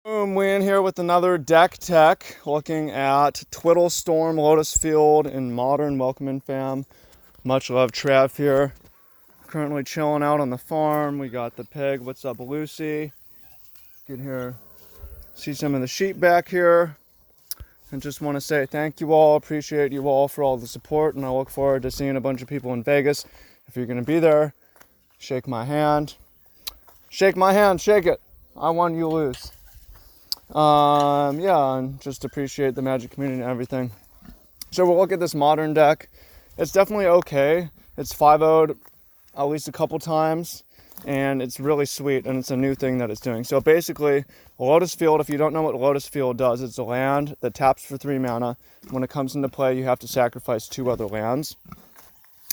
Boom, we in here with another deck tech, looking at TWIDDLE Storm, Lotus Field, and Modern. Welcome fam. Much love, Trav here. Currently chilling out on the farm. We got the pig. What's up, Lucy? Get here. See some of the sheep back here. And just want to say thank you all. Appreciate you all for all the support. And I look forward to seeing a bunch of people in Vegas. If you're going to be there, shake my hand. Shake my hand. Shake it. I won, you lose. Yeah, and just appreciate the Magic community and everything. So we'll look at this Modern deck. It's definitely okay. It's 5-0'd at least a couple times, and it's really sweet, and it's a new thing that it's doing. So basically, Lotus Field, if you don't know what Lotus Field does, it's a land that taps for 3 mana. When it comes into play, you have to sacrifice 2 other lands.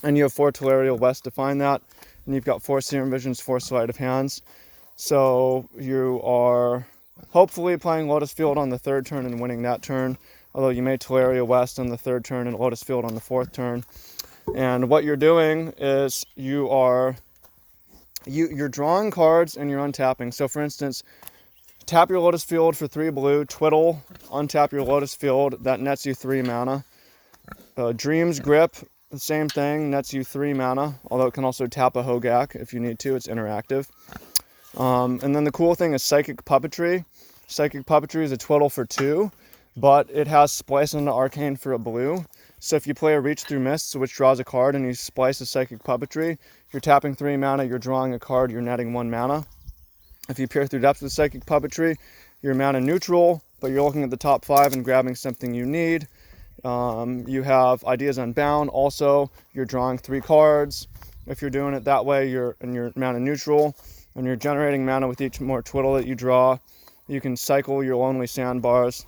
And you have 4 Tolarial West to find that, and you've got 4 Serum Visions, 4 Sleight of Hands. So you are hopefully playing Lotus Field on the 3rd turn and winning that turn, although you may Tolaria West on the 3rd turn and Lotus Field on the 4th turn. And what you're doing is you're drawing cards and you're untapping. So for instance, tap your Lotus Field for 3 blue, twiddle, untap your Lotus Field, that nets you 3 mana. Dream's Grip, the same thing, nets you 3 mana, although it can also tap a Hogak if you need to, it's interactive. And then the cool thing is Psychic Puppetry. Psychic Puppetry is a twiddle for 2, but it has Splice into Arcane for a blue. So if you play a Reach Through Mists, which draws a card, and you splice a Psychic Puppetry, you're tapping 3 mana, you're drawing a card, you're netting 1 mana. If you Peer Through Depths with Psychic Puppetry, you're mana neutral, but you're looking at the top 5 and grabbing something you need. You have Ideas Unbound, also, you're drawing 3 cards. If you're doing it that way, you're mana neutral. And you're generating mana with each more twiddle that you draw. You can cycle your Lonely Sandbars.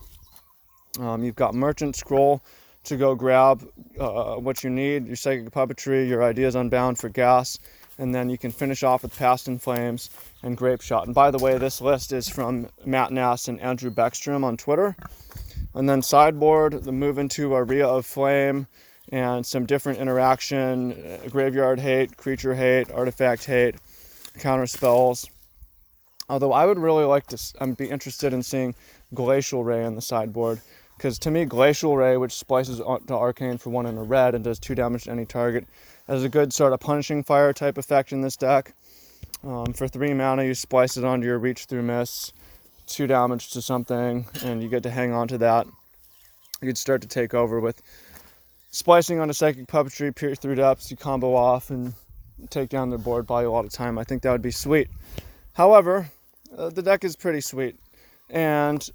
You've got Merchant Scroll to go grab what you need, your Psychic Puppetry, your Ideas Unbound for gas, and then you can finish off with Past in Flames and Grape Shot. And by the way, this list is from Matt Nass and Andrew Beckstrom on Twitter. And then sideboard, the move into Aria of Flame, and some different interaction, Graveyard Hate, Creature Hate, Artifact Hate, counter spells. Although I would really like to be interested in seeing Glacial Ray on the sideboard, because to me Glacial Ray, which splices to Arcane for 1 and a red and does 2 damage to any target, has a good sort of Punishing Fire type effect in this deck. For 3 mana, you splice it onto your Reach Through Mists, 2 damage to something, and you get to hang on to that. You could start to take over with splicing onto Psychic Puppetry, Peer Through Depths, you combo off and take down their board, buy you a lot of time. I think that would be sweet. However, the deck is pretty sweet, and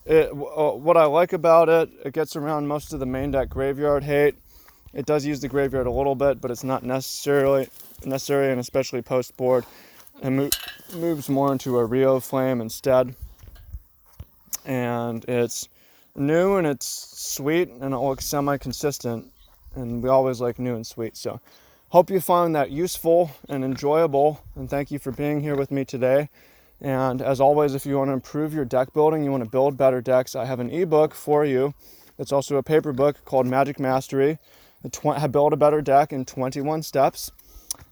what I like about it, it gets around most of the main deck Graveyard Hate. It does use the graveyard a little bit, but it's not necessary, and especially post board, and moves more into a Rio Flame instead. And it's new and it's sweet, and it looks semi-consistent, and we always like new and sweet. So hope you found that useful and enjoyable, and thank you for being here with me today. And as always, if you want to improve your deck building, you want to build better decks, I have an ebook for you. It's also a paper book called Magic Mastery, Build a Better Deck in 21 Steps.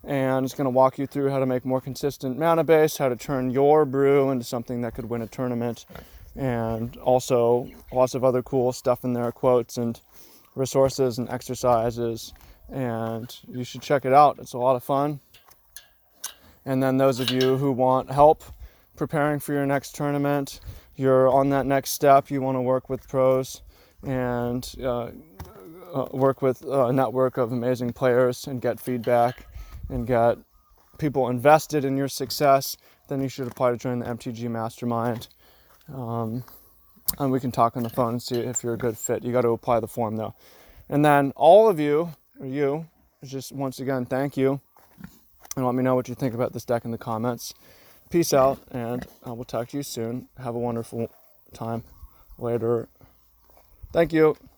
And it's going to walk you through how to make more consistent mana base, how to turn your brew into something that could win a tournament, and also lots of other cool stuff in there, quotes and resources and exercises. And you should check it out. It's a lot of fun. And then those of you who want help preparing for your next tournament, you're on that next step, you want to work with pros and work with a network of amazing players and get feedback and get people invested in your success, then you should apply to join the MTG Mastermind. And we can talk on the phone and see if you're a good fit. You got to apply the form though. And then all of you, just once again, thank you. And let me know what you think about this deck in the comments. Peace out, and I will talk to you soon. Have a wonderful time later. Thank you.